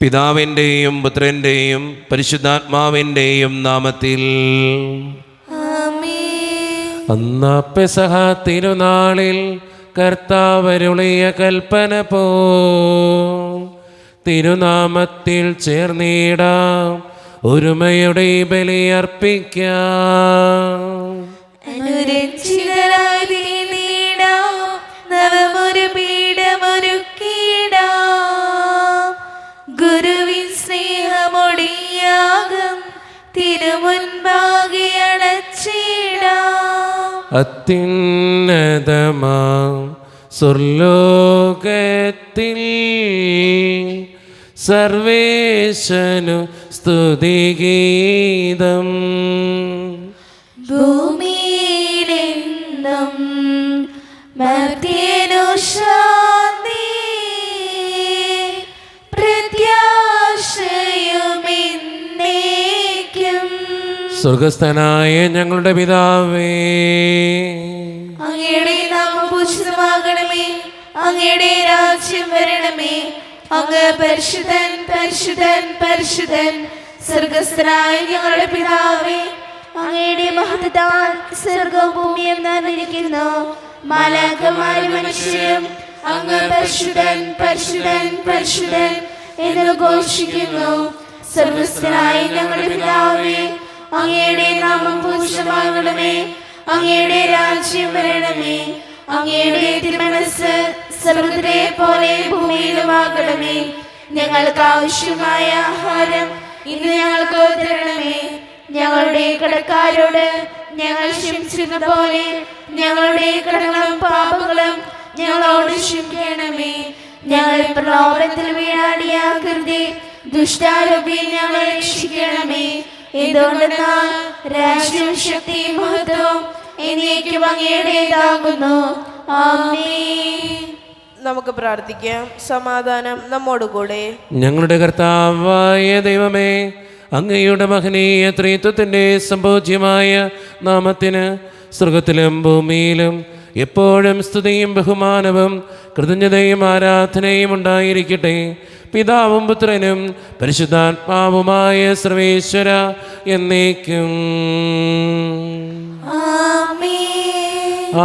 പിതാവിൻ്റെയും പുത്രൻ്റെയും പരിശുദ്ധാത്മാവിൻ്റെയും നാമത്തിൽ. അന്നാ പെസഹ തിരുനാളിൽ കർത്താവരുളിയ കൽപ്പന പോ തിരുനാമത്തിൽ ചേർന്നിടാം, ഒരുമയുടെ ബലിയർപ്പിക്കാം. നവമൊരു പീഠമൊരുക്കിടാം, ഗുരുവിൻ സ്നേഹമൊടിയാകും തിരുമുൻപാകെ അണച്ചിടാം. അത്യുന്നതമാം സ്വർലോകത്തിൽ സർവേശനു സ്തുതിഗീതം, ഭൂമിയിലെന്നും മർത്യനു ശാന്തി, പ്രത്യാശയുമെന്നേക്കും. സ്വർഗസ്ഥനായ ഞങ്ങളുടെ പിതാവേ, അങ്ങയുടെ നാമം പൂജിതമാകണമേ, അങ്ങയുടെ രാജ്യം വരണമേ. അങ്ങ് പരിശുദ്ധൻ പരിശുദ്ധൻ പരിശുദ്ധൻ. സ്വർഗസ്ഥനായ ഞങ്ങളുടെ പിതാവേ, അങ്ങയുടെ മഹത്വത്താൽ സ്വർഗവും ഭൂമിയും നിറഞ്ഞിരിക്കുന്നു. മാലാഖമാരും മനുഷ്യരും അങ്ങ് പരിശുദ്ധൻ പരിശുദ്ധൻ പരിശുദ്ധൻ എന്ന് ഘോഷിക്കുന്നു. സ്വർഗസ്ഥനായ ഞങ്ങളുടെ പിതാവേ, അങ്ങയുടെ നാമം പൂജിതമാകണമേ, അങ്ങയുടെ രാജ്യം വരണമേ. അങ്ങയുടെ തിരുമനസ്സ് സ്വർഗ്ഗത്തിലെ പോലെ ഭൂമിയിലുമാകണമേ. ഞങ്ങൾക്ക് ആവശ്യമായ ആഹാരം ഇന്ന് ഞങ്ങൾക്ക് തരണമേ. ഞങ്ങളുടെ കടക്കാരോട് ഞങ്ങൾ ക്ഷമിച്ചിരുന്ന പോലെ ഞങ്ങളുടെ കടങ്ങളും പാപങ്ങളും ഞങ്ങളോട് ക്ഷമിക്കണമേ. ഞങ്ങൾ പ്രലോഭനത്തിൽ വീഴാടിയാകരുതേ, ദുഷ്ടാരൂപി ഞങ്ങളെ രക്ഷിക്കണമേ. എന്തുകൊണ്ടെന്നാൽ രാജ്യവും ശക്തിയും മഹത്വവും എന്നേക്കും അങ്ങയുടേതാകുന്നു. ആമേൻ. നമുക്ക് പ്രാർത്ഥിക്കാം. സമാധാനം നമ്മോടുകൂടെ. ഞങ്ങളുടെ കർത്താവായ ദൈവമേ, അങ്ങയുടെ മഹനീയ ത്രിത്വത്തിൻ്റെ സംഭോജ്യമായ നാമത്തിന് സ്വർഗത്തിലും ഭൂമിയിലും എപ്പോഴും സ്തുതിയും ബഹുമാനവും കൃതജ്ഞതയും ആരാധനയും ഉണ്ടായിരിക്കട്ടെ. പിതാവും പുത്രനും പരിശുദ്ധാത്മാവുമായ സർവേശ്വര എന്നേക്കും.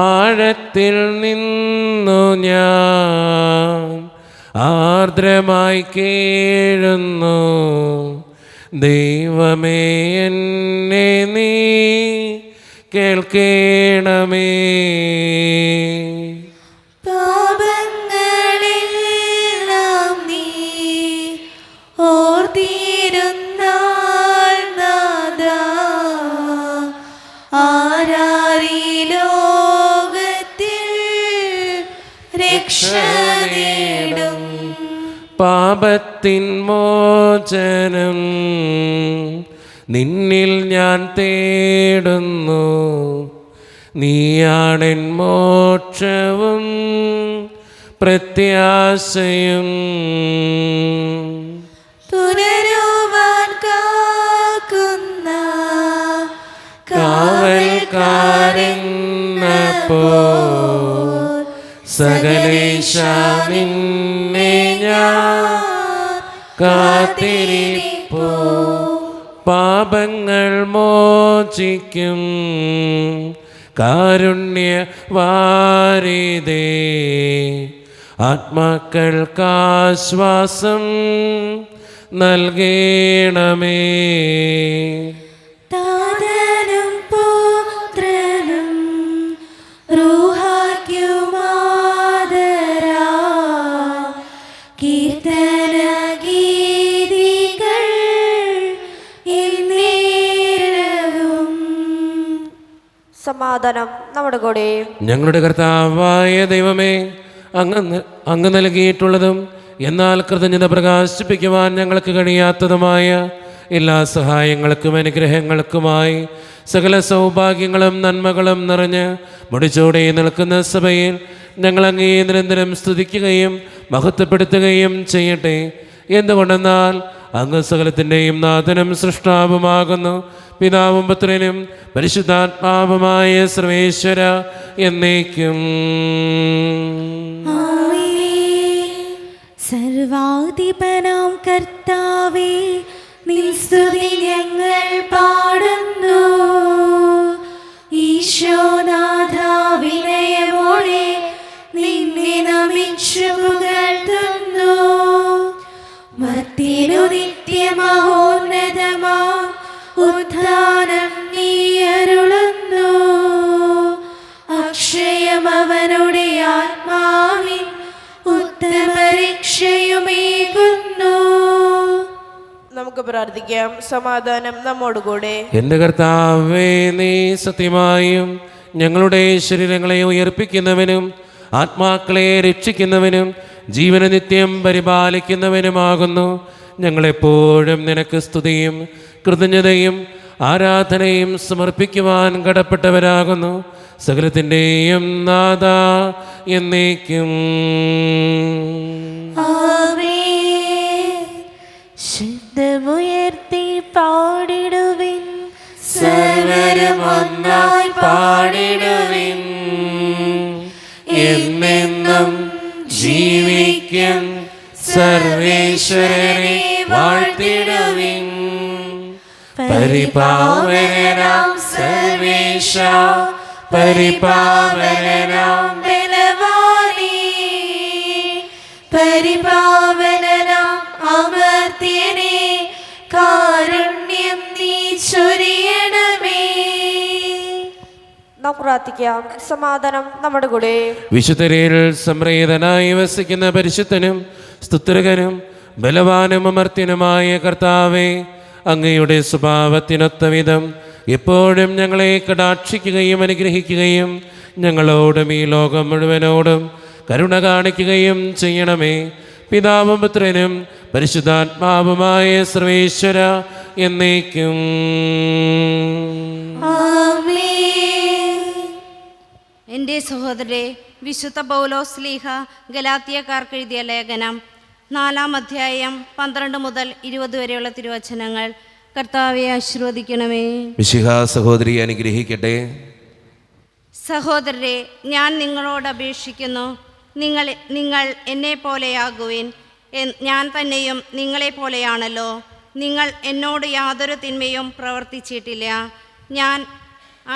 ആഴത്തിൽ നിന്നു ഞാൻ ആർദ്രമായി കേഴുന്നു, ദൈവമേ എന്നെ നീ കേൾക്കേണമേ. പാപങ്ങളെല്ലാം നീ ഓർത്തിരുന്നാൽ നാഥാ, ആരാരീ ലോകത്തിൽ രക്ഷ നേടും. പാപത്തിൻ മോചനം നിന്നിൽ ഞാൻ തേടുന്നു, നീയാണെൻ മോക്ഷവും പ്രത്യാശയും. തുടരുവാൻ കാക്കുന്ന കാവൽക്കാരെന്നപ്പോൾ സകലേശാ നിന്നെ ഞാൻ കാത്തിരിപ്പോ. പാപങ്ങൾ മോചിക്കും കാരുണ്യവാരിധേ, ആത്മാക്കൾക്കാശ്വാസം നൽകണമേ. താതനും പുത്രനും റൂഹായ്ക്കുമാദരാ കീർത്തന ഗീതികൾ എന്നേരവും. സമാധാനം നമ്മുടെ കൂടെ. ഞങ്ങളുടെ കർത്താവായ ദൈവമേ, അങ്ങ് നൽകിയിട്ടുള്ളതും എന്നാൽ കൃതജ്ഞത പ്രകാശിപ്പിക്കുവാൻ ഞങ്ങൾക്ക് കഴിയാത്തതുമായ എല്ലാ സഹായങ്ങൾക്കും അനുഗ്രഹങ്ങൾക്കുമായി സകല സൗഭാഗ്യങ്ങളും നന്മകളും നിറഞ്ഞ് മുടിച്ചോടെ നിൽക്കുന്ന സഭയിൽ ഞങ്ങൾ അങ്ങേ നിരന്തരം സ്തുതിക്കുകയും മഹത്വപ്പെടുത്തുകയും ചെയ്യട്ടെ. എന്തുകൊണ്ടെന്നാൽ അങ്ങ് സകലത്തിൻ്റെയും നാഥനും സൃഷ്ടാവുമാകുന്നു. പിതാവും പുത്രനും പരിശുദ്ധാത്മാവുമായ സർവേശ്വര എന്നേക്കും. സർവ സർവാധിപനാം കർത്താവേ, നിൻ സ്തുതി ഞങ്ങൾ പാടുന്നു. ഈശോനാഥ, വിനയമോടെ നിന്നെ നമിച്ചു പുകഴ്ത്തുന്നു. മർത്യനു നിത്യമഹോന്നതമാ ഉദ്ധാനം നീ അരുളുന്നു. അക്ഷയമവനുടെ ആത്മാവിൻ ഉത്തമരക്ഷയുമേകുന്നു. നമുക്ക് പ്രാർത്ഥിക്കാം. സമാധാനം നമ്മോടുകൂടെ. എൻ്റെ കർത്താവേ, നീ സത്യമായും ഞങ്ങളുടെ ശരീരങ്ങളെ ഉയർപ്പിക്കുന്നവനും ആത്മാക്കളെ രക്ഷിക്കുന്നവനും ജീവനെ നിത്യം പരിപാലിക്കുന്നവനുമാകുന്നു. ഞങ്ങളെപ്പോഴും നിനക്ക് സ്തുതിയും കൃതജ്ഞതയും ആരാധനയും സമർപ്പിക്കുവാൻ കടപ്പെട്ടവരാകുന്നു. സകലത്തിൻ്റെയും നാഥ എന്നേക്കും. ശബ്ദമുയർത്തി പാടിടുവിൻ, സർവരും ഒന്നായി പാടിടുവിൻ. എന്നെന്നും ജീവിക്കും സർവേശ്വരനെ വാഴ്ത്തിടുവിൻ. പരിപാവനനാം സർവേശ, പരിപാവനനാം ബലവാനേ, പരിപാവനനാം അമർത്യനേ, കാരുണ്യം നീ ചൊരിയണമേ. നാം പ്രാർത്ഥിക്കാം. സമാധാനം നമ്മുടെ കൂടെ. വിശുദ്ധരിൽ സംപ്രീതനായി വസിക്കുന്ന പരിശുദ്ധനും സ്തുത്യർഹനും ബലവാനും അമർത്യനുമായ കർത്താവേ, അങ്ങയുടെ സ്വഭാവത്തിനൊത്ത വിധം എപ്പോഴും ഞങ്ങളെ കടാക്ഷിക്കുകയും അനുഗ്രഹിക്കുകയും ഞങ്ങളോടും ഈ ലോകം മുഴുവനോടും കരുണ കാണിക്കുകയും ചെയ്യണമേ. പിതാവും പുത്രനും പരിശുദ്ധാത്മാവുമായ സർവേശ്വര എന്നേക്കും. എൻ്റെ സഹോദരരെ, വിശുദ്ധ പൗലോസ് ശ്ലീഹ ഗലാത്യക്കാർക്ക് എഴുതിയ ലേഖനം 4-ാം അധ്യായം 12 മുതൽ 20 വരെയുള്ള തിരുവചനങ്ങൾ. കർത്താവെ ആശീർവദിക്കണമേ. മിശിഹ സഹോദരി അനുഗ്രഹിക്കട്ടെ. സഹോദരരെ, ഞാൻ നിങ്ങളോട് അപേക്ഷിക്കുന്നു, നിങ്ങൾ എന്നെ പോലെയാകുവിൻ. ഞാൻ തന്നെയും നിങ്ങളെ പോലെയാണല്ലോ. നിങ്ങൾ എന്നോട് യാതൊരു തിന്മയും പ്രവർത്തിച്ചിട്ടില്ല. ഞാൻ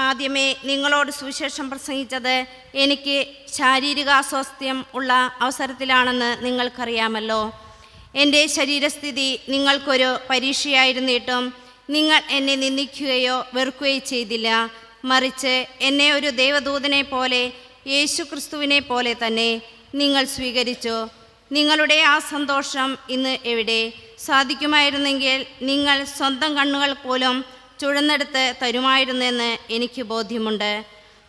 ആദ്യമേ നിങ്ങളോട് സുവിശേഷം പ്രസംഗിച്ചത് എനിക്ക് ശാരീരിക അസ്വാസ്ഥ്യം ഉള്ള അവസരത്തിലാണെന്ന് നിങ്ങൾക്കറിയാമല്ലോ. എൻ്റെ ശരീരസ്ഥിതി നിങ്ങൾക്കൊരു പരീക്ഷയായിരുന്നിട്ടും നിങ്ങൾ എന്നെ നിന്ദിക്കുകയോ വെറുക്കുകയോ ചെയ്തില്ല. മറിച്ച് എന്നെ ഒരു ദേവദൂതനെ പോലെ, യേശു ക്രിസ്തുവിനെ പോലെ തന്നെ നിങ്ങൾ സ്വീകരിച്ചു. നിങ്ങളുടെ ആ സന്തോഷം ഇന്ന് എവിടെ? സാധിക്കുമായിരുന്നെങ്കിൽ നിങ്ങൾ സ്വന്തം കണ്ണുകൾ പോലും ചുഴന്നെടുത്ത് തരുമായിരുന്നെന്ന് എനിക്ക് ബോധ്യമുണ്ട്.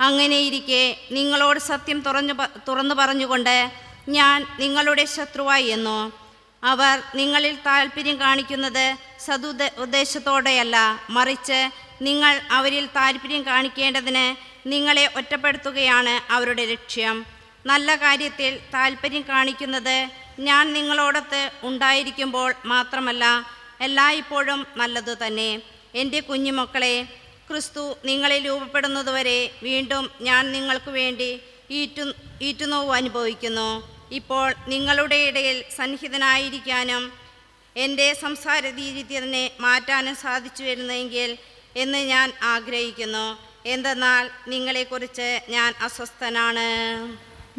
അങ്ങനെയിരിക്കെ നിങ്ങളോട് സത്യം തുറന്നു പറഞ്ഞുകൊണ്ട് ഞാൻ നിങ്ങളുടെ ശത്രുവായി എന്നോ? അവർ നിങ്ങളിൽ താല്പര്യം കാണിക്കുന്നത് ഉദ്ദേശത്തോടെയല്ല, മറിച്ച് നിങ്ങൾ അവരിൽ താല്പര്യം കാണിക്കേണ്ടതിന് നിങ്ങളെ ഒറ്റപ്പെടുത്തുകയാണ് അവരുടെ ലക്ഷ്യം. നല്ല കാര്യത്തിൽ താല്പര്യം കാണിക്കുന്നത് ഞാൻ നിങ്ങളോടൊത്ത് ഉണ്ടായിരിക്കുമ്പോൾ മാത്രമല്ല, എല്ലായ്പ്പോഴും നല്ലതു തന്നെ. എൻ്റെ കുഞ്ഞുമക്കളെ, ക്രിസ്തു നിങ്ങളിൽ രൂപപ്പെടുന്നതുവരെ വീണ്ടും ഞാൻ നിങ്ങൾക്ക് വേണ്ടി ഈറ്റുനോവ് അനുഭവിക്കുന്നു. ഇപ്പോൾ നിങ്ങളുടെ ഇടയിൽ സന്നിഹിതനായിരിക്കാനും എൻ്റെ സംസാര രീതി തന്നെ മാറ്റാനും സാധിച്ചു വരുന്നെങ്കിൽ എന്ന് ഞാൻ ആഗ്രഹിക്കുന്നു. എന്തെന്നാൽ നിങ്ങളെക്കുറിച്ച് ഞാൻ അസ്വസ്ഥനാണ്.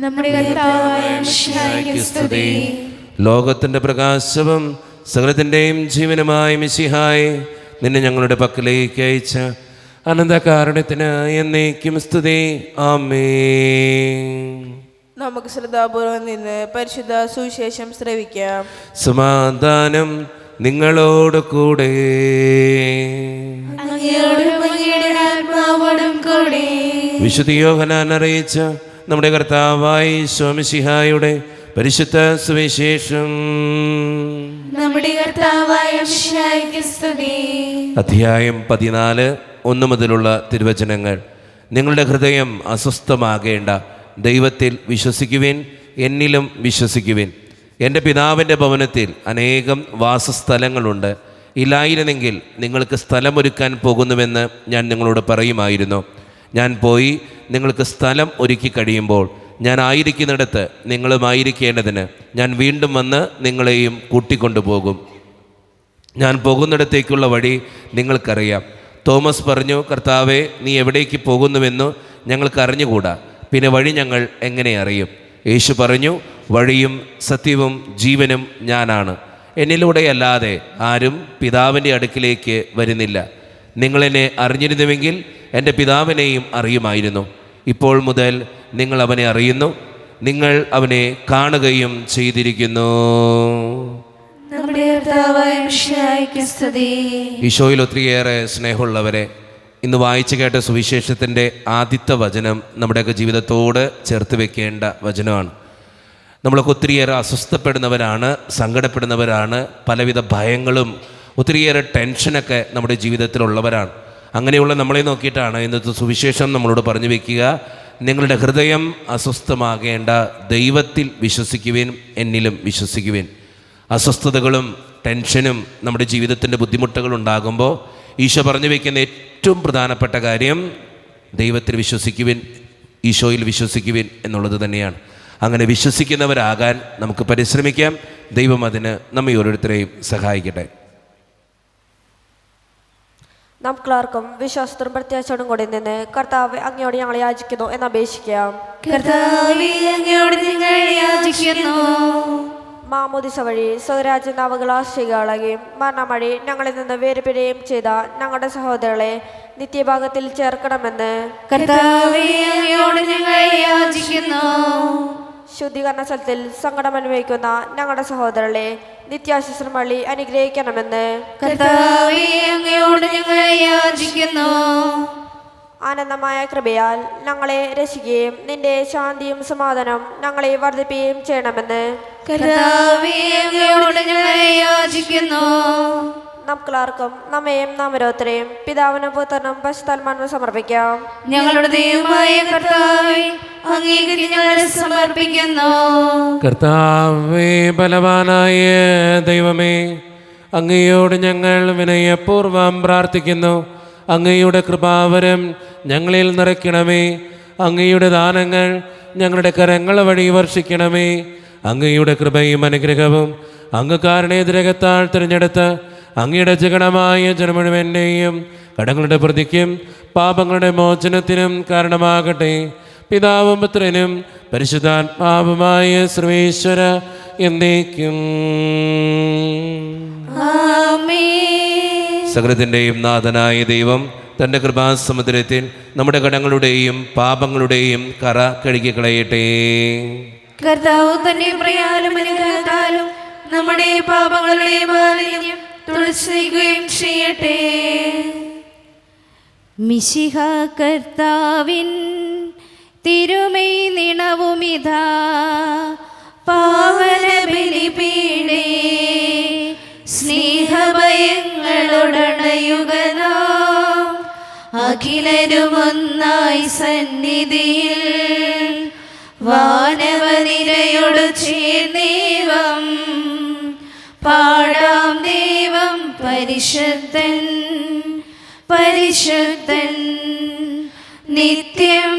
നമ്മുടെ കർത്താവായ മിശിഹായ്ക്ക് സ്തുതി. ലോകത്തിൻ്റെ പ്രകാശവും സകലത്തിൻ്റെയും ജീവനുമായ മിശിഹായെ, നിന്നെ ഞങ്ങളുടെ പക്കലേക്ക് അയച്ച അനന്തകാരുണ്യത്തിന് എന്നേക്കും സ്തുതി. ആമേൻ. നമുക്ക് ശ്രദ്ധാപൂർവം നിന്ന് പരിശുദ്ധ സുവിശേഷം ശ്രവിക്കാം. സമാധാനം നിങ്ങളോട് കൂടെ. വിശുദ്ധ യോഹന്നാൻ അറിയിച്ച നമ്മുടെ കർത്താവായ മിശിഹായുടെ പരിശുദ്ധ സുവിശേഷം. നമ്മുടെ കർത്താവായ മിശിഹായ്ക്ക് സ്തുതി. അധ്യായം 14 1 മുതലുള്ള തിരുവചനങ്ങൾ. നിങ്ങളുടെ ഹൃദയം അസ്വസ്ഥമാകേണ്ട. ദൈവത്തിൽ വിശ്വസിക്കുവിൻ, എന്നിലും വിശ്വസിക്കുവിൻ. എൻ്റെ പിതാവിൻ്റെ ഭവനത്തിൽ അനേകം വാസസ്ഥലങ്ങളുണ്ട്. ഇല്ലായിരുന്നെങ്കിൽ നിങ്ങൾക്ക് സ്ഥലമൊരുക്കാൻ പോകുന്നുവെന്ന് ഞാൻ നിങ്ങളോട് പറയുമായിരുന്നു. ഞാൻ പോയി നിങ്ങൾക്ക് സ്ഥലം ഒരുക്കി കഴിയുമ്പോൾ ഞാൻ ആയിരിക്കുന്നിടത്ത് നിങ്ങളുമായിരിക്കേണ്ടതിന് ഞാൻ വീണ്ടും വന്ന് നിങ്ങളെയും കൂട്ടിക്കൊണ്ടുപോകും. ഞാൻ പോകുന്നിടത്തേക്കുള്ള വഴി നിങ്ങൾക്കറിയാം. തോമസ് പറഞ്ഞു, കർത്താവേ, നീ എവിടേക്ക് പോകുന്നുവെന്നു ഞങ്ങൾക്ക് അറിഞ്ഞുകൂടാ, പിന്നെ വഴി ഞങ്ങൾ എങ്ങനെ അറിയും? യേശു പറഞ്ഞു, വഴിയും സത്യവും ജീവനും ഞാനാണ്. എന്നിലൂടെയല്ലാതെ ആരും പിതാവിൻ്റെ അടുക്കിലേക്ക് വരുന്നില്ല. നിങ്ങളെന്നെ അറിഞ്ഞിരുന്നുവെങ്കിൽ എൻ്റെ പിതാവിനെയും അറിയുമായിരുന്നു. ഇപ്പോൾ മുതൽ നിങ്ങൾ അവനെ അറിയുന്നു, നിങ്ങൾ അവനെ കാണുകയും ചെയ്തിരിക്കുന്നു. നമ്മുടെ കർത്താവായ മിശിഹായ്ക്ക് സ്തുതി. ഈശോയിൽ ഒത്തിരിയേറെ സ്നേഹമുള്ളവരെ, ഇന്ന് വായിച്ചു കേട്ട സുവിശേഷത്തിൻ്റെ ആദ്യത്തെ വചനം നമ്മുടെയൊക്കെ ജീവിതത്തോട് ചേർത്ത് വെക്കേണ്ട വചനമാണ്. നമ്മളൊക്കെ ഒത്തിരിയേറെ അസ്വസ്ഥപ്പെടുന്നവരാണ്, സങ്കടപ്പെടുന്നവരാണ്, പലവിധ ഭയങ്ങളും ഒത്തിരിയേറെ ടെൻഷനൊക്കെ നമ്മുടെ ജീവിതത്തിലുള്ളവരാണ്. അങ്ങനെയുള്ള നമ്മളെ നോക്കിയിട്ടാണ് ഇന്നത്തെ സുവിശേഷം നമ്മളോട് പറഞ്ഞു വയ്ക്കുക, നിങ്ങളുടെ ഹൃദയം അസ്വസ്ഥമാകേണ്ട, ദൈവത്തിൽ വിശ്വസിക്കുവിൻ, എന്നിലും വിശ്വസിക്കുവിൻ. അസ്വസ്ഥതകളും ടെൻഷനും നമ്മുടെ ജീവിതത്തിൻ്റെ ബുദ്ധിമുട്ടുകൾ ഉണ്ടാകുമ്പോൾ ഈശോ പറഞ്ഞു വയ്ക്കുന്ന ഏറ്റവും പ്രധാനപ്പെട്ട കാര്യം ദൈവത്തിൽ വിശ്വസിക്കുവിൻ, ഈശോയിൽ വിശ്വസിക്കുവിൻ എന്നുള്ളത് തന്നെയാണ്. അങ്ങനെ വിശ്വസിക്കുന്നവരാകാൻ നമുക്ക് പരിശ്രമിക്കാം. ദൈവം അതിന് നമ്മെ ഓരോരുത്തരെയും സഹായിക്കട്ടെ. നമുക്കെല്ലാവർക്കും വിശ്വാസത്തോടും പ്രത്യാശയോടും കൂടി നിന്ന് കർത്താവ് അങ്ങയോട് ഞങ്ങൾ യാചിക്കുന്നു എന്ന് അപേക്ഷിക്കാം. കർത്താവേ, അങ്ങയോട് ഞങ്ങൾ യാചിക്കുന്നു. മാമോദിസ വഴി സ്വരാജ്യ അവകാശികളാകുകയും മരണം വഴി ഞങ്ങളിൽ നിന്ന് വേർപിടുകയും ചെയ്ത ഞങ്ങളുടെ സഹോദരങ്ങളെ നിത്യഭാഗത്തിൽ ചേർക്കണമെന്ന് കർത്താവേ, അങ്ങയോട് ഞങ്ങൾ യാചിക്കുന്നു. ശുദ്ധീകരണ സ്ഥലത്തിൽ സങ്കടം അനുഭവിക്കുന്ന ഞങ്ങളുടെ സഹോദരങ്ങളെ നിത്യാശ്വാസം വഴി അനുഗ്രഹിക്കണമെന്ന് കർത്താവേ, അങ്ങയോട് ഞങ്ങൾ യാചിക്കുന്നു. ആനന്ദമായ കൃപയാൽ ഞങ്ങളെ രക്ഷിക്കുകയും നിന്റെ ശാന്തിയും സമാധാനവും ഞങ്ങളെ വർദ്ധിപ്പിക്കുകയും ചെയ്യണമെന്ന് കർത്താവേ, അങ്ങയോട് ഞങ്ങൾ യാചിക്കുന്നു. നമുക്കെല്ലാവർക്കും നമ്മയും നാം ഓരോരുത്തരെയും പിതാവിനും പുത്രനും പരിശുദ്ധാത്മാവിനും സമർപ്പിക്കാം. ഞങ്ങളുടെ ദൈവമായ കർത്താവേ, അങ്ങേക്ക് ഞങ്ങൾ സമർപ്പിക്കുന്നു. കർത്താവേ, ബലവാനായ ദൈവമേ, അങ്ങയോട് ഞങ്ങൾ വിനയപൂർവ്വം പ്രാർത്ഥിക്കുന്നു. അങ്ങയുടെ കൃപാവരം ഞങ്ങളിൽ നിറയ്ക്കണമേ. അങ്ങയുടെ ദാനങ്ങൾ ഞങ്ങളുടെ കരങ്ങൾ വഴി വർഷിക്കണമേ. അങ്ങയുടെ കൃപയും അനുഗ്രഹവും അങ്ങ് കാരണേതിരകത്താൽ തിരഞ്ഞെടുത്ത് അങ്ങയുടെ ജഗണമായ ജനമുഴുവൻ്റെയും കടങ്ങളുടെ പ്രതിക്കും പാപങ്ങളുടെ മോചനത്തിനും കാരണമാകട്ടെ. പിതാവും പുത്രനും പരിശുദ്ധാത്മാവുമായ സർവേശ്വര എന്നേക്കും ആമേൻ. സകലത്തിൻ്റെയും നാഥനായ ദൈവം തൻ്റെ കൃപാസമുദ്രത്തിൽ നമ്മുടെ കടങ്ങളുടെയും പാപങ്ങളുടെയും കറ കഴുകിക്കളയട്ടെ. കർത്താവ് തന്റെ പ്രയാലും അനുഗ്രഹത്താലും നമ്മുടെ പാപങ്ങളുടെ മാലിന്യം തുളസിക്കുകയും ചെയ്യട്ടെ. മിശിഹ കർത്താവിൻ തിരുമൈ നിണവുമിതാ പാവന ബലിപീഠേ സ്നേഹഭയങ്ങളോടണയുകനാം അഖിലരുമൊന്നായി സന്നിധിയിൽ വാനവനിരയോട് ചേർന്നേവം പാടാം ദൈവം പരിശുദ്ധൻ പരിശുദ്ധൻ നിത്യം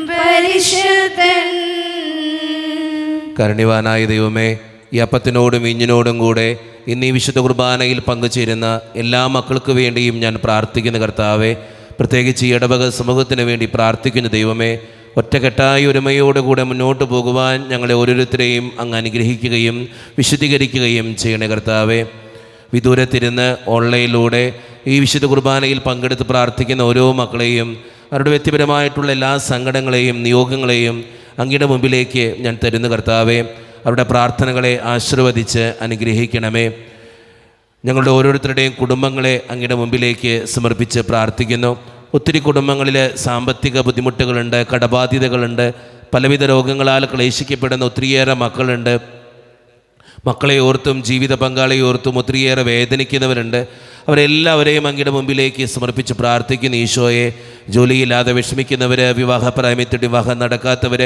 പരിശുദ്ധൻ. കരുണ്യവാനായ ദൈവമേ, ഈ അപ്പത്തിനോടും വീഞ്ഞിനോടും കൂടെ ഇന്ന് ഈ വിശുദ്ധ കുർബാനയിൽ പങ്കുചേരുന്ന എല്ലാ മക്കൾക്ക് വേണ്ടിയും ഞാൻ പ്രാർത്ഥിക്കുന്ന കർത്താവെ, പ്രത്യേകിച്ച് ഈ ഇടവക സമൂഹത്തിന് വേണ്ടി പ്രാർത്ഥിക്കുന്ന ദൈവമേ, ഒറ്റക്കെട്ടായ ഒരുമയോടുകൂടെ മുന്നോട്ട് പോകുവാൻ ഞങ്ങളെ ഓരോരുത്തരെയും അങ്ങ് അനുഗ്രഹിക്കുകയും വിശുദ്ധീകരിക്കുകയും ചെയ്യണേ കർത്താവെ. വിദൂരത്തിരുന്ന് ഓൺലൈനിലൂടെ ഈ വിശുദ്ധ കുർബാനയിൽ പങ്കെടുത്ത് പ്രാർത്ഥിക്കുന്ന ഓരോ മക്കളെയും അവരുടെ വ്യക്തിപരമായിട്ടുള്ള എല്ലാ സങ്കടങ്ങളെയും നിയോഗങ്ങളെയും അങ്ങയുടെ മുമ്പിലേക്ക് ഞാൻ തരുന്ന കർത്താവെ, അവരുടെ പ്രാർത്ഥനകളെ ആശീർവദിച്ച് അനുഗ്രഹിക്കണമേ. ഞങ്ങളുടെ ഓരോരുത്തരുടെയും കുടുംബങ്ങളെ അങ്ങയുടെ മുമ്പിലേക്ക് സമർപ്പിച്ച് പ്രാർത്ഥിക്കുന്നു. ഒത്തിരി കുടുംബങ്ങളിൽ സാമ്പത്തിക ബുദ്ധിമുട്ടുകളുണ്ട്, കടബാധ്യതകളുണ്ട്, പലവിധ രോഗങ്ങളാൽ ക്ലേശിക്കപ്പെടുന്ന ഒത്തിരിയേറെ മക്കളുണ്ട്. മക്കളെ ഓർത്തും ജീവിത പങ്കാളിയെ ഓർത്തും ഒത്തിരിയേറെ വേദനിക്കുന്നവരുണ്ട്. അവരെല്ലാവരെയും അങ്ങയുടെ മുമ്പിലേക്ക് സമർപ്പിച്ച് പ്രാർത്ഥിക്കുന്നു. ഈശോയെ, ജോലിയില്ലാതെ വിഷമിക്കുന്നവർ, വിവാഹപ്രായമെത്തിയിട്ട് വിവാഹം നടക്കാത്തവർ,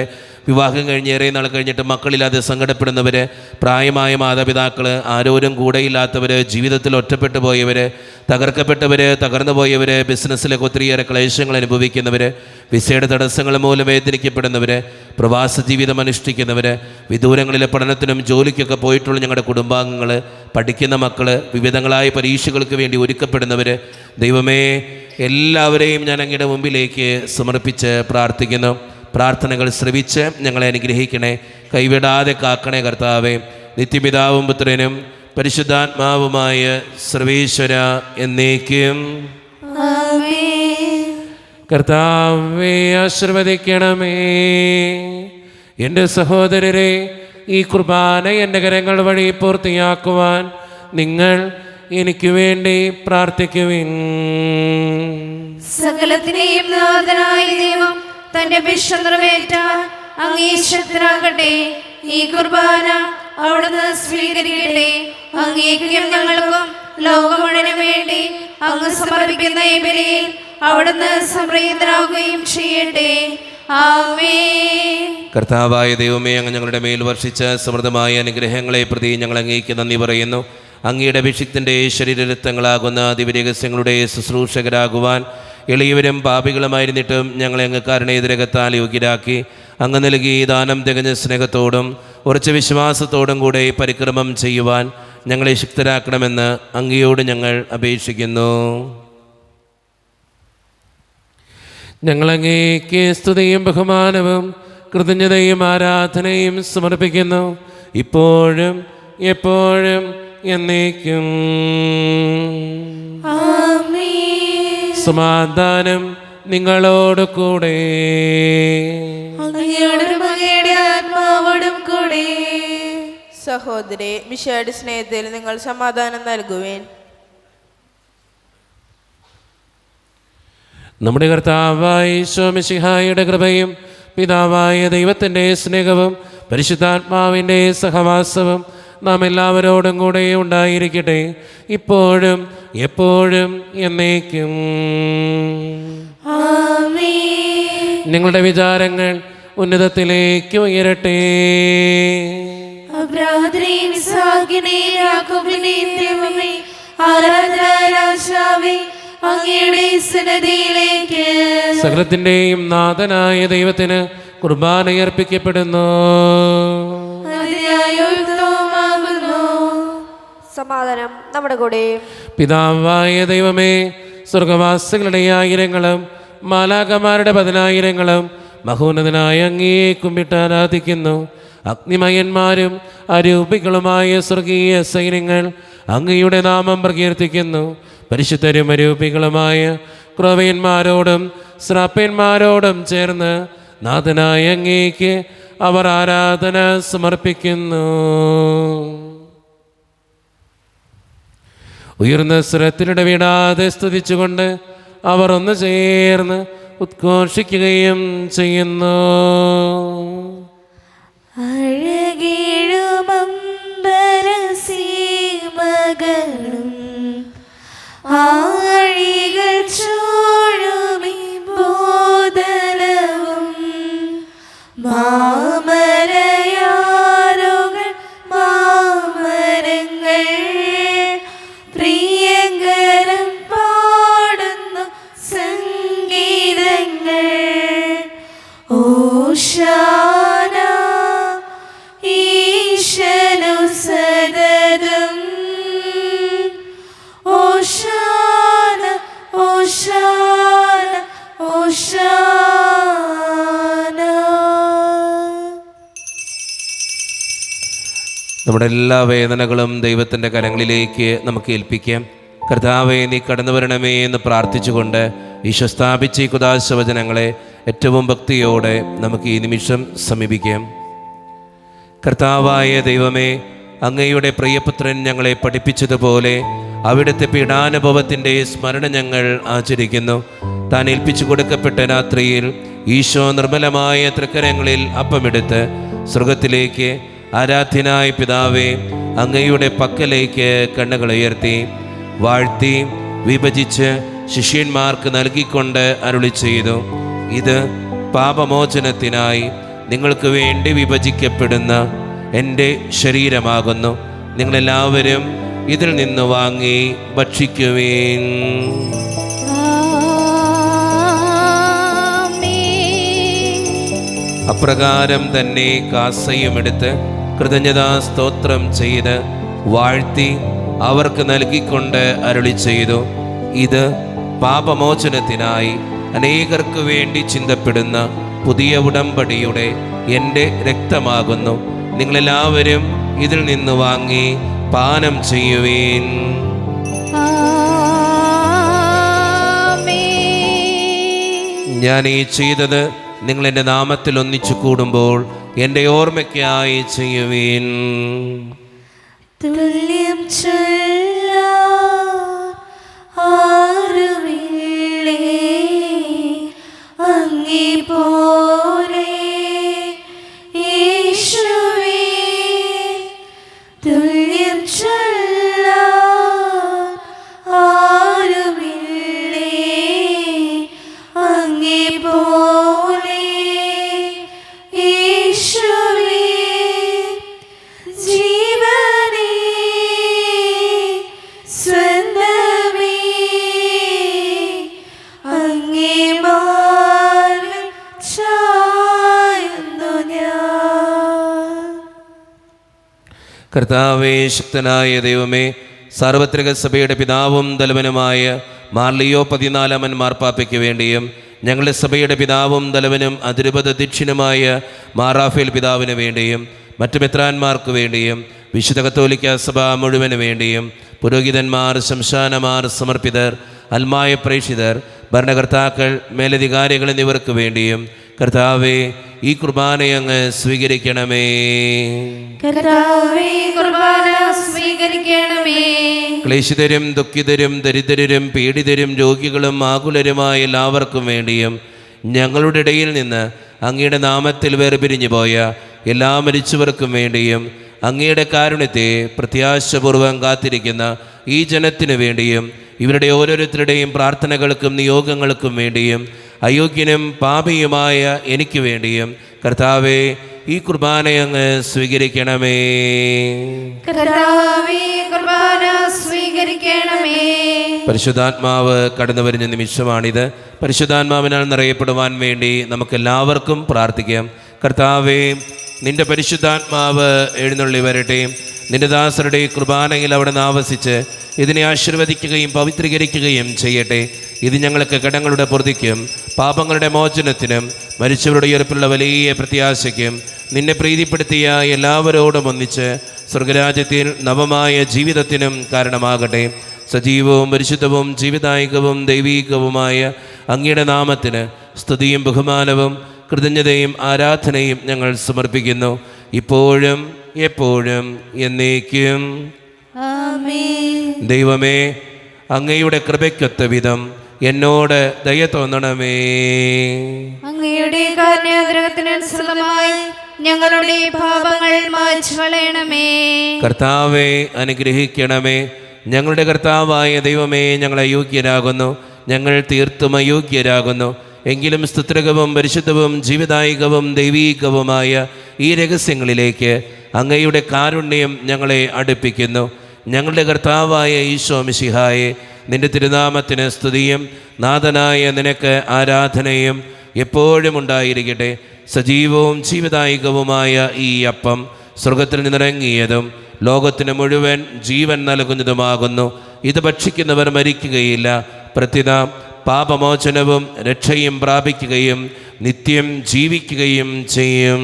വിവാഹം കഴിഞ്ഞ് ഏറെ നാൾ കഴിഞ്ഞിട്ട് മക്കളില്ലാതെ സങ്കടപ്പെടുന്നവർ, പ്രായമായ മാതാപിതാക്കൾ, ആരോരും കൂടെയില്ലാത്തവർ, ജീവിതത്തിൽ ഒറ്റപ്പെട്ടു പോയവർ, തകർക്കപ്പെട്ടവർ, തകർന്നു പോയവർ, ബിസിനസ്സിലൊക്കെ ഒത്തിരിയേറെ ക്ലേശങ്ങൾ അനുഭവിക്കുന്നവർ, വിസയുടെ തടസ്സങ്ങൾ മൂലം വേദനിക്കപ്പെടുന്നവർ, പ്രവാസ ജീവിതം അനുഷ്ഠിക്കുന്നവർ, വിദൂരങ്ങളിലെ പഠനത്തിനും ജോലിക്കൊക്കെ പോയിട്ടുള്ള ഞങ്ങളുടെ കുടുംബാംഗങ്ങൾ, പഠിക്കുന്ന മക്കൾ, വിവിധങ്ങളായ പരീക്ഷകൾക്ക് വേണ്ടി ഒരുക്കപ്പെടുന്നവർ, ദൈവമേ, എല്ലാവരെയും ഞാൻ അങ്ങയുടെ മുമ്പിലേക്ക് സമർപ്പിച്ച് പ്രാർത്ഥിക്കുന്നു. പ്രാർത്ഥനകൾ ശ്രവിച്ച് ഞങ്ങളെ അനുഗ്രഹിക്കണേ, കൈവിടാതെ കാക്കണേ കർത്താവേ. നിത്യപിതാവും പുത്രനും പരിശുദ്ധാത്മാവുമായ സർവേശ്വര എന്നേക്കും. കർത്താവേ, ആശീർവദിക്കണമേ. എൻ്റെ സഹോദരരെ, ഈ കുർബാന എൻ്റെ കരങ്ങൾ വഴി പൂർത്തിയാക്കുവാൻ നിങ്ങൾ എനിക്ക് വേണ്ടി പ്രാർത്ഥിക്കുവിൻ. സകലത്തിനെയും നാഥനായ ദൈവം തന്റെ അപേക്ഷ നിറവേറ്റാൻ അങ്ങേ ശക്തനാകട്ടെ. ഈ കുർബാന അവിടുന്ന് സ്വീകരിക്കട്ടെ. അങ്ങേക്കും ഞങ്ങൾക്കും ലോകം മുഴുവനും വേണ്ടി അങ്ങ് സമർപ്പിക്കുന്ന ഈ ബലിയിൽ അവിടുന്ന് സംപ്രീതനാവുകയും ചെയ്യട്ടെ. ആമേൻ. കർത്താവായ ദൈവമേ, അങ്ങ് ഞങ്ങളുടെ മേൽ വർഷിച്ച സമൃദ്ധമായ അനുഗ്രഹങ്ങളെ പ്രതി ഞങ്ങൾ അങ്ങേക്ക് നന്ദി പറയുന്നു. അങ്ങയുടെ അഭിഷിക്തൻ്റെ ശരീരരക്തങ്ങളാകുന്ന ദിവ്യരഹസ്യങ്ങളുടെ ശുശ്രൂഷകരാകുവാൻ എളിയവരും പാപികളുമായിരുന്നിട്ടും ഞങ്ങളെ അങ്ങ് കാരുണ്യരകത്താൽ യോഗ്യരാക്കി. അങ്ങ് നൽകി ദാനം തികഞ്ഞ സ്നേഹത്തോടും ഉറച്ച വിശ്വാസത്തോടും കൂടെ പരിക്രമം ചെയ്യുവാൻ ഞങ്ങളെ ശക്തരാക്കണമെന്ന് അങ്ങയോട് ഞങ്ങൾ അപേക്ഷിക്കുന്നു. ഞങ്ങളങ്ങേക്ക് സ്തുതിയും ബഹുമാനവും കൃതജ്ഞതയും ആരാധനയും സമർപ്പിക്കുന്നു, ഇപ്പോഴും എപ്പോഴും എന്നേക്കും. സമാധാനം നിങ്ങളോട് കൂടെ. ആത്മാവോടും കൂടെ. സഹോദരി, മിശിഹായുടെ സ്നേഹത്തിൽ നിങ്ങൾ സമാധാനം നൽകുവേൻ. നമ്മുടെ കർത്താവായ ഈശോ മിശിഹായുടെ കൃപയും പിതാവായ ദൈവത്തിൻ്റെ സ്നേഹവും പരിശുദ്ധാത്മാവിൻ്റെ സഹവാസവും നാം എല്ലാവരോടും കൂടെ ഉണ്ടായിരിക്കട്ടെ, ഇപ്പോഴും എപ്പോഴും എന്നേക്കും. നിങ്ങളുടെ വിചാരങ്ങൾ ഉന്നതത്തിലേക്ക് ഉയരട്ടെ. അബ്രാഹത്തിനെയും ഇസ്ഹാക്കിനെയും യാക്കോബിനെയും ദൈവമേ, ആരാധനായ രാജാവേ, അങ്ങയുടെ സന്നിധിയിലേക്ക് സകലത്തിൻ്റെയും നാഥനായ ദൈവത്തിന് കുർബാനയർപ്പിക്കപ്പെടുന്നു. സമാധാനം നമ്മുടെ കൂടെ. പിതാവായ ദൈവമേ, സ്വർഗവാസികളുടെ ആയിരങ്ങളും മാലാകമാരുടെ 10,000ങ്ങളും മഹോന്നതനായ അങ്ങയെ കുമ്പിട്ട് ആരാധിക്കുന്നു. അഗ്നിമയന്മാരും അരൂപികളുമായ സ്വർഗീയ സൈന്യങ്ങൾ അങ്ങയുടെ നാമം പ്രകീർത്തിക്കുന്നു. പരിശുദ്ധരും അരൂപികളുമായ ക്രോവ്യന്മാരോടും ശ്രാപ്യന്മാരോടും ചേർന്ന് നാഥനായ അങ്ങേക്ക് അവർ ആരാധന സമർപ്പിക്കുന്നു. ഉയർന്ന സ്വരത്തിലിടവിടാതെ സ്തുതിച്ചുകൊണ്ട് അവർ ഒന്ന് ചേർന്ന് ഉദ്ഘോഷിക്കുകയും ചെയ്യുന്നു. അഴകേഴുമമ്പരസീമകളും ആഴികൾ ചോഴുമി ബോധലവും മാമരയാറുകൾ മാമരങ്ങൾ പ്രിയങ്കരം പാടുന്നു സംഗീതങ്ങൾ. ഓശാന ഈശനു സദതം. ഓശാന ഓശാന ഓശാന. നമ്മുടെ എല്ലാ വേദനകളും ദൈവത്തിൻ്റെ കരങ്ങളിലേക്ക് നമുക്ക് ഏൽപ്പിക്കാം. കർത്താവേ, നീ കടന്നു വരണമേ എന്ന് പ്രാർത്ഥിച്ചുകൊണ്ട് ഈശോ സ്ഥാപിച്ച ഈ കുദാശവചനങ്ങളെ ഏറ്റവും ഭക്തിയോടെ നമുക്ക് ഈ നിമിഷം സമീപിക്കാം. കർത്താവായ ദൈവമേ, അങ്ങയുടെ പ്രിയപുത്രൻ ഞങ്ങളെ പഠിപ്പിച്ചതുപോലെ അവിടുത്തെ പീഡാനുഭവത്തിൻ്റെ സ്മരണ ഞങ്ങൾ ആചരിക്കുന്നു. താൻ ഏൽപ്പിച്ചു കൊടുക്കപ്പെട്ട രാത്രിയിൽ ഈശോ നിർമ്മലമായ തൃക്കരങ്ങളിൽ അപ്പമെടുത്ത് സ്വർഗത്തിലേക്ക് ആരാധ്യനായ പിതാവേ അങ്ങയുടെ പക്കലേക്ക് കണ്ണുകൾ ഉയർത്തി വാഴ്ത്തി വിഭജിച്ച് ശിഷ്യന്മാർക്ക് നൽകിക്കൊണ്ട് അരുളി ചെയ്തു, ഇത് പാപമോചനത്തിനായി നിങ്ങൾക്ക് വേണ്ടി വിഭജിക്കപ്പെടുന്ന എൻ്റെ ശരീരമാകുന്നു. നിങ്ങളെല്ലാവരും ഇതിൽ നിന്ന് വാങ്ങി ഭക്ഷിക്കുവേൻ. അപ്രകാരം തന്നെ കാസയും എടുത്ത് കൃതജ്ഞതാ സ്തോത്രം ചെയ്ത് വാഴ്ത്തി അവർക്ക് നൽകിക്കൊണ്ട് അരുളി ചെയ്തു, ഇത് പാപമോചനത്തിനായി അനേകർക്ക് വേണ്ടി ചിന്തപ്പെടുന്ന പുതിയ ഉടമ്പടിയുടെ എൻ്റെ രക്തമാകുന്നു. നിങ്ങളെല്ലാവരും ഇതിൽ നിന്ന് വാങ്ങി പാനം ചെയ്യുവേൻ. ഞാൻ ഈ ചെയ്തത് നിങ്ങൾ എൻ്റെ നാമത്തിൽ ഒന്നിച്ചു കൂടുമ്പോൾ എൻ്റെ ഓർമ്മയ്ക്കായി ചെയ്യുവേൻ. തുല്യം ആരുമില്ലേ അങ്ങേ പോലെ യേശുവേ, തുല്യം ആരുമില്ലേ അങ്ങേ പോലെ യേശുവേ, ജീവനേ സ്വന്തമേ അങ്ങേ മാറിൽ ചായുന്നു ഞാൻ. കർത്താവേ, ശക്തനായ ദൈവമേ, സാർവത്രിക സഭയുടെ പിതാവും തലവനുമായ മാർ ലിയോ 14 മാർപ്പാപ്പയ്ക്ക് വേണ്ടിയും ഞങ്ങളുടെ സഭയുടെ പിതാവും തലവനും അതിരൂപത അധ്യക്ഷനുമായ മാർ റാഫേൽ പിതാവിന് വേണ്ടിയും മറ്റു മെത്രാന്മാർക്ക് വേണ്ടിയും വിശുദ്ധ കത്തോലിക്ക സഭ മുഴുവന് വേണ്ടിയും പുരോഹിതന്മാർ, ശംശാനമാർ, സമർപ്പിതർ, അൽമായ പ്രേക്ഷിതർ, ഭരണകർത്താക്കൾ, മേലധികാരികൾ എന്നിവർക്ക് വേണ്ടിയും കർത്താവേ, ഈ കുർബാനയങ്ങ് സ്വീകരിക്കണമേ. കർത്താവേ, കുർബാന സ്വീകരിക്കണമേ. ക്ലേശിതരും ദുഃഖിതരും ദരിദ്രരും പീഡിതരും രോഗികളും ആകുലരുമായ എല്ലാവർക്കും വേണ്ടിയും ഞങ്ങളുടെ ഇടയിൽ നിന്ന് അങ്ങയുടെ നാമത്തിൽ വേർപിരിഞ്ഞു പോയ എല്ലാ മരിച്ചവർക്കും വേണ്ടിയും അങ്ങയുടെ കാരുണ്യത്തെ പ്രത്യാശപൂർവ്വം കാത്തിരിക്കുന്ന ഈ ജനത്തിനു വേണ്ടിയും ഇവരുടെ ഓരോരുത്തരുടെയും പ്രാർത്ഥനകൾക്കും നിയോഗങ്ങൾക്കും വേണ്ടിയും അയോഗ്യനും പാപിയുമായ എനിക്ക് വേണ്ടിയും കർത്താവേ, ഈ കുർബാനയങ്ങ് സ്വീകരിക്കണമേ. കർത്താവേ, കുർബാന സ്വീകരിക്കണമേ. പരിശുദ്ധാത്മാവ് കടന്നു വരുന്ന നിമിഷമാണിത്. പരിശുദ്ധാത്മാവിനാൽ നിറയപ്പെടുവാൻ വേണ്ടി നമുക്കെല്ലാവർക്കും പ്രാർത്ഥിക്കാം. കർത്താവേ, നിന്റെ പരിശുദ്ധാത്മാവ് എഴുന്നള്ളി വരട്ടെ. നിന്റെ ദാസരുടെ കുർബാനയിൽ അവിടെ ആവസിച്ച് ഇതിനെ ആശീർവദിക്കുകയും പവിത്രീകരിക്കുകയും ചെയ്യട്ടെ. ഇത് ഞങ്ങൾക്ക് കടങ്ങളുടെ പൊറുതിക്കും പാപങ്ങളുടെ മോചനത്തിനും മരിച്ചവരുടെ ഉയർപ്പുള്ള വലിയ പ്രത്യാശയ്ക്കും നിന്നെ പ്രീതിപ്പെടുത്തിയ എല്ലാവരോടും ഒന്നിച്ച് സ്വർഗരാജ്യത്തിൽ നവമായ ജീവിതത്തിനും കാരണമാകട്ടെ. സജീവവും പരിശുദ്ധവും ജീവിതായികവും ദൈവീകവുമായ അങ്ങയുടെ നാമത്തിന് സ്തുതിയും ബഹുമാനവും കൃതജ്ഞതയും ആരാധനയും ഞങ്ങൾ സമർപ്പിക്കുന്നു, ഇപ്പോഴും എപ്പോഴും എന്നേക്കും. ദൈവമേ, അങ്ങയുടെ കൃപയ്ക്കൊത്ത വിധം എന്നോട് ദയ തോന്നണമേ. അങ്ങയുടെ കാരുണ്യാഗ്രഹത്തിനനുസൃതമായി ഞങ്ങളുടെ പാപങ്ങൾ മായ്ച്ചു കളയണമേ. കർത്താവെ, അനുഗ്രഹിക്കണമേ. ഞങ്ങളുടെ കർത്താവായ ദൈവമേ, ഞങ്ങൾ അയോഗ്യരാകുന്നു, ഞങ്ങൾ തീർത്തും അയോഗ്യരാകുന്നു. എങ്കിലും സ്തുത്രകവും പരിശുദ്ധവും ജീവിതായികവും ദൈവീകവുമായ ഈ രഹസ്യങ്ങളിലേക്ക് അങ്ങയുടെ കാരുണ്യം ഞങ്ങളെ അടുപ്പിക്കുന്നു. ഞങ്ങളുടെ കർത്താവായ ഈശോ മിശിഹായെ, നിന്റെ തിരുനാമത്തിന് സ്തുതിയും നാഥനായ നിനക്ക് ആരാധനയും എപ്പോഴും ഉണ്ടായിരിക്കട്ടെ. സജീവവും ജീവിതായികവുമായ ഈ അപ്പം സ്വർഗത്തിൽ നിന്നിറങ്ങിയതും ലോകത്തിന് മുഴുവൻ ജീവൻ നൽകുന്നതുമാകുന്നു. ഇത് ഭക്ഷിക്കുന്നവർ മരിക്കുകയില്ല, പ്രത്യുത പാപമോചനവും രക്ഷയും പ്രാപിക്കുകയും നിത്യം ജീവിക്കുകയും ചെയ്യും.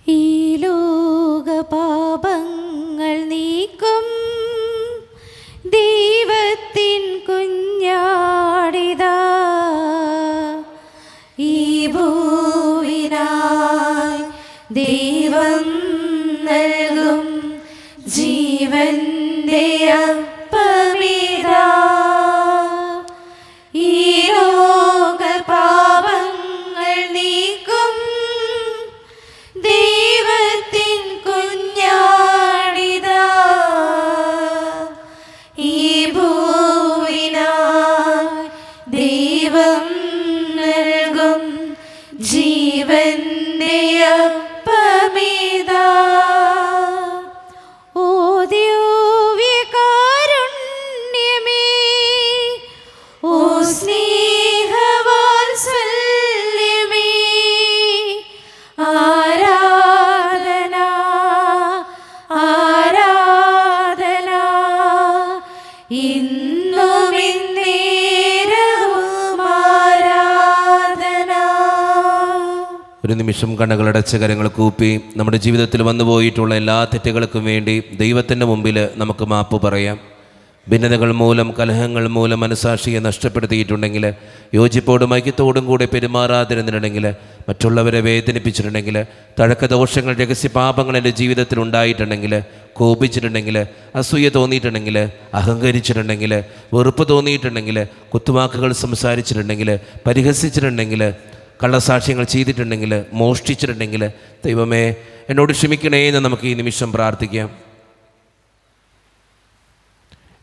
ഈ ലോകപാപങ്ങൾ നീക്കും ദൈവത്തിൻ കുഞ്ഞാടിതാ, ഈ ഭൂവിനായി ദൈവം നൽകും ജീവന്റെ അപ്പമിതാ. ഈ ലോകപാപങ്ങൾ നീക്കും ജീവന്റെ അപ്പമിതാ. ഓ ദിവ്യകാരുണ്യമേ, ഓ സ്നേഹവാത്സല്യമേ, ആരാധന ആരാധന ഇന്നും എന്നേരവും ആരാധന. ഒരു നിമിഷം കണ്ണുകളടച്ച് കരങ്ങൾ കൂപ്പി നമ്മുടെ ജീവിതത്തിൽ വന്നുപോയിട്ടുള്ള എല്ലാ തെറ്റുകൾക്കും വേണ്ടി ദൈവത്തിൻ്റെ മുമ്പിൽ നമുക്ക് മാപ്പ് പറയാം. ഭിന്നതകൾ മൂലം, കലഹങ്ങൾ മൂലം മനസാക്ഷിയെ നഷ്ടപ്പെടുത്തിയിട്ടുണ്ടെങ്കിൽ, യോജിപ്പോടും ഐക്യത്തോടും കൂടെ പെരുമാറാതിരുന്നിട്ടുണ്ടെങ്കിൽ, മറ്റുള്ളവരെ വേദനിപ്പിച്ചിട്ടുണ്ടെങ്കിൽ, തഴക്കദോഷങ്ങൾ, രഹസ്യപാപങ്ങൾ എൻ്റെ ജീവിതത്തിൽ ഉണ്ടായിട്ടുണ്ടെങ്കിൽ, കോപിച്ചിട്ടുണ്ടെങ്കിൽ, അസൂയ തോന്നിയിട്ടുണ്ടെങ്കിൽ, അഹങ്കരിച്ചിട്ടുണ്ടെങ്കിൽ, വെറുപ്പ് തോന്നിയിട്ടുണ്ടെങ്കിൽ, കുത്തുവാക്കുകൾ സംസാരിച്ചിട്ടുണ്ടെങ്കിൽ, പരിഹസിച്ചിട്ടുണ്ടെങ്കിൽ, കള്ളസാക്ഷ്യങ്ങൾ ചെയ്തിട്ടുണ്ടെങ്കിൽ, മോഷ്ടിച്ചിട്ടുണ്ടെങ്കിൽ, ദൈവമേ എന്നോട് ക്ഷമിക്കണേ എന്ന് നമുക്ക് ഈ നിമിഷം പ്രാർത്ഥിക്കാം.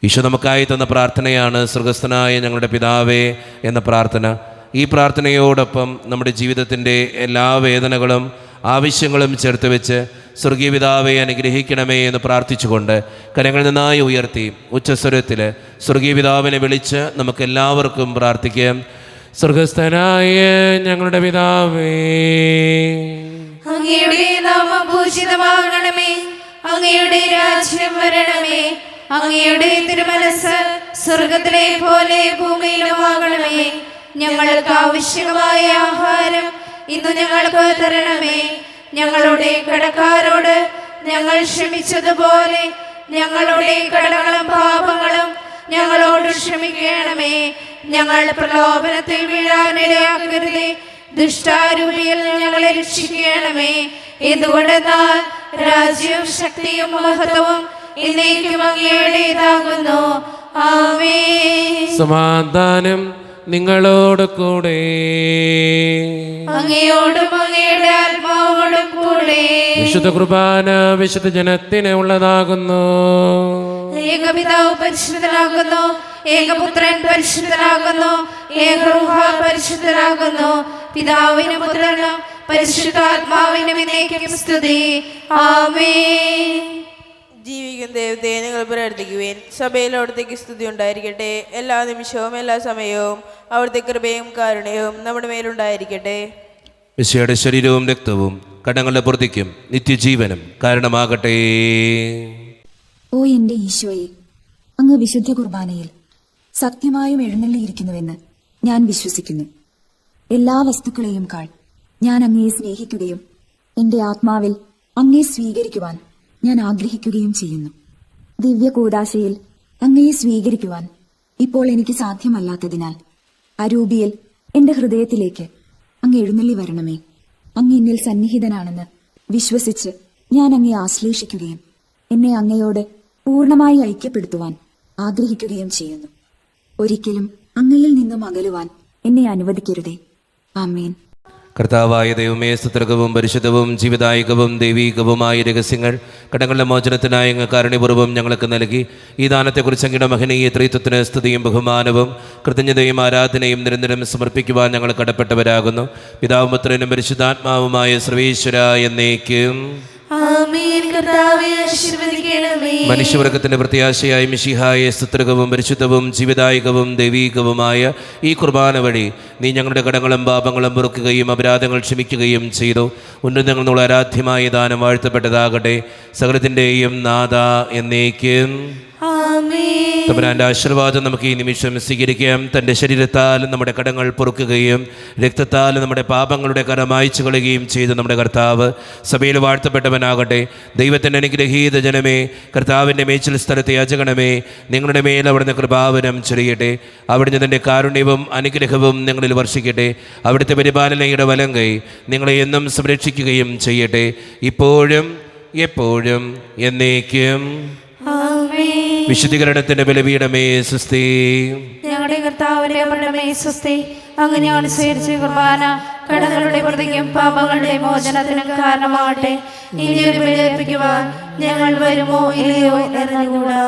ഈശോ നമുക്കായി തന്ന പ്രാർത്ഥനയാണ് സ്വർഗസ്ഥനായ ഞങ്ങളുടെ പിതാവേ എന്ന പ്രാർത്ഥന. ഈ പ്രാർത്ഥനയോടൊപ്പം നമ്മുടെ ജീവിതത്തിൻ്റെ എല്ലാ വേദനകളും ആവശ്യങ്ങളും ചേർത്ത് വെച്ച് സ്വർഗീയ പിതാവെ അനുഗ്രഹിക്കണമേ എന്ന് പ്രാർത്ഥിച്ചുകൊണ്ട് കരങ്ങൾ നന്നായി ഉയർത്തി ഉച്ചസ്വരത്തിൽ സ്വർഗീയ പിതാവിനെ വിളിച്ച് നമുക്കെല്ലാവർക്കും പ്രാർത്ഥിക്കാം. സ്വർഗസ്ഥനായ ഞങ്ങളുടെ പിതാവേ, അങ്ങയുടെ നാമം പൂജിതമാകണമേ, അങ്ങയുടെ രാജ്യം വരണമേ, അങ്ങയുടെ തിരുമനസ്സ് സ്വർഗത്തിലെ പോലെ ഭൂമിയിലുമാകണമേ. ഞങ്ങൾക്ക് ആവശ്യമായ ആഹാരം ഇന്ന് ഞങ്ങൾക്ക് തരണമേ. ഞങ്ങളുടെ കടക്കാരോട് ഞങ്ങൾ ക്ഷമിച്ചതുപോലെ ഞങ്ങളുടെ കടങ്ങളും പാപങ്ങളും ഞങ്ങളോട് ക്ഷമിക്കണമേ. ഞങ്ങൾ പ്രലോഭനത്തിൽ വീഴാനിടയാക്കരുതേ, ദുഷ്ടാരൂപിയിൽ ഞങ്ങളെ രക്ഷിക്കണമേ. എന്തുകൊണ്ടെന്നാൽ രാജ്യവും ശക്തിയും മഹത്വവും എന്നേക്കും അങ്ങയുടേതാകുന്നു. ആമേൻ. സമാധാനം നിങ്ങളോട് കൂടെ. അങ്ങയോടും അങ്ങയുടെ ആത്മാവോടും കൂടെ. വിശുദ്ധ കുർബാന വിശുദ്ധ ജനത്തിന് ഉള്ളതാകുന്നു. ഏകപിതാവ് പരിശുദ്ധനാകുന്നു, ഏകപുത്രൻ പരിശുദ്ധനാകുന്നു, ഏകറൂഹ പരിശുദ്ധനാകുന്നു. പിതാവിനും പുത്രനും പരിശുദ്ധാത്മാവിനും എന്നേക്കും സ്തുതി. ആമേൻ. ജീവിക്കുന്ന ദൈവത്തെ നിങ്ങൾ പ്രാർത്ഥിക്കുവേൻ. സഭയിൽ അവിടുത്തേക്ക് സ്തുതി ഉണ്ടായിരിക്കട്ടെ. എല്ലാ നിമിഷവും എല്ലാ സമയവും അവിടുത്തെ കൃപയും കാരുണ്യവും നമ്മുടെ മേലുണ്ടായിരിക്കട്ടെ. മിശിഹായുടെ ശരീരവും രക്തവും കടങ്ങളുടെ പൂർത്തിക്കും നിത്യജീവനും കാരണമാകട്ടെ. ഓ എന്റെ ഈശോയെ, അങ്ങ് വിശുദ്ധ കുർബാനയിൽ സത്യമായും എഴുന്നള്ളിയിരിക്കുന്നുവെന്ന് ഞാൻ വിശ്വസിക്കുന്നു. എല്ലാ വസ്തുക്കളെയും കാൾ ഞാൻ അങ്ങയെ സ്നേഹിക്കുകയും എന്റെ ആത്മാവിൽ അങ്ങയെ സ്വീകരിക്കുവാൻ ഞാൻ ആഗ്രഹിക്കുകയും ചെയ്യുന്നു. ദിവ്യ കൂദാശയിൽ അങ്ങയെ സ്വീകരിക്കുവാൻ ഇപ്പോൾ എനിക്ക് സാധ്യമല്ലാത്തതിനാൽ അരൂപിയിൽ എന്റെ ഹൃദയത്തിലേക്ക് അങ്ങ് എഴുന്നള്ളി വരണമേ. അങ്ങ് എന്നിൽ സന്നിഹിതനാണെന്ന് വിശ്വസിച്ച് ഞാൻ അങ്ങയെ ആശ്ലേഷിക്കുകയും എന്നെ അങ്ങയോട് പൂർണ്ണമായി ഐക്യപ്പെടുത്തുവാൻ ആഗ്രഹിക്കുകയും ചെയ്യുന്നു. ഒരിക്കലും അങ്ങയിൽ നിന്നും അകലുവാൻ എന്നെ അനുവദിക്കരുതേ. ആമേൻ. കർത്താവായ ദൈവമേ, സ്തുത്യർഹവും പരിശുദ്ധവും ജീവിതായികവും ദൈവീകവുമായ രഹസ്യങ്ങൾ കടങ്ങളുടെ മോചനത്തിനായി അങ്ങ് കാരുണ്യപൂർവ്വം ഞങ്ങൾക്ക് നൽകി. ഈ ദാനത്തെക്കുറിച്ച് അങ്ങയുടെ മഹനീയ ത്രിത്വത്തിന് സ്തുതിയും ബഹുമാനവും കൃതജ്ഞതയും ആരാധനയും നിരന്തരം സമർപ്പിക്കുവാൻ ഞങ്ങൾ കടപ്പെട്ടവരാകുന്നു. പിതാവും പുത്രനും പരിശുദ്ധാത്മാവുമായ സർവേശ്വര എന്നേക്കും. ആമേൻ. കർത്താവേ ആശീർവദിക്കണമേ. മനുഷ്യവർഗത്തിന്റെ പ്രത്യാശയായ മിശിഹായെ സ്തുത്യർഹവും പരിശുദ്ധവും ജീവിതായികവും ദൈവീകവുമായ ഈ കുർബാന വഴി നീ ഞങ്ങളുടെ കടങ്ങളും പാപങ്ങളും പൊറുക്കുകയും അപരാധങ്ങൾ ക്ഷമിക്കുകയും ചെയ്തു. ഉന്നതങ്ങൾ ആരാധ്യമായ ദാനം വാഴ്ത്തപ്പെട്ടതാകട്ടെ. സകലത്തിൻ്റെയും നാഥ എന്നേക്കും. തമ്പുരാന്റെ ആശീർവാദം നമുക്ക് ഈ നിമിഷം സ്വീകരിക്കാം. തൻ്റെ ശരീരത്താൽ നമ്മുടെ കടങ്ങൾ പൊറുക്കുകയും രക്തത്താൽ നമ്മുടെ പാപങ്ങളുടെ കര മായ്ച്ചു കളയുകയും ചെയ്ത് നമ്മുടെ കർത്താവ് സഭയിൽ വാഴ്ത്തപ്പെട്ടവനാകട്ടെ. ദൈവത്തിൻ്റെ അനുഗ്രഹീത ജനമേ, കർത്താവിൻ്റെ മേച്ചിൽ സ്ഥലത്തെ യാചകണമേ, നിങ്ങളുടെ മേൽ അവിടുന്ന് കൃപാവനം ചൊരിയട്ടെ. അവിടുന്ന് തൻ്റെ കാരുണ്യവും അനുഗ്രഹവും നിങ്ങളിൽ വർഷിക്കട്ടെ. അവിടുത്തെ പരിപാലനയുടെ വലങ്കൈ നിങ്ങളെ എന്നും സംരക്ഷിക്കുകയും ചെയ്യട്ടെ, ഇപ്പോഴും എപ്പോഴും എന്നേക്കും. വിശുദ്ധീകരണത്തിന്റെ ബലിപീഠമേ സ്വസ്തി. ഞങ്ങളുടെ കർത്താവിന്റെ അമൃതമേ സ്വസ്തി. അങ്ങനെയാണ് സ്വീകരിച്ച കുർബാന കടങ്ങളുടെ പ്രതിക്കും പാപങ്ങളുടെ മോചനത്തിനും കാരണമാകട്ടെ. ഇനിയൊരു ബലി അർപ്പിക്കുവാൻ ഞങ്ങൾ വരുമോ ഇല്ലയോ എന്നറിഞ്ഞുകൂടാ.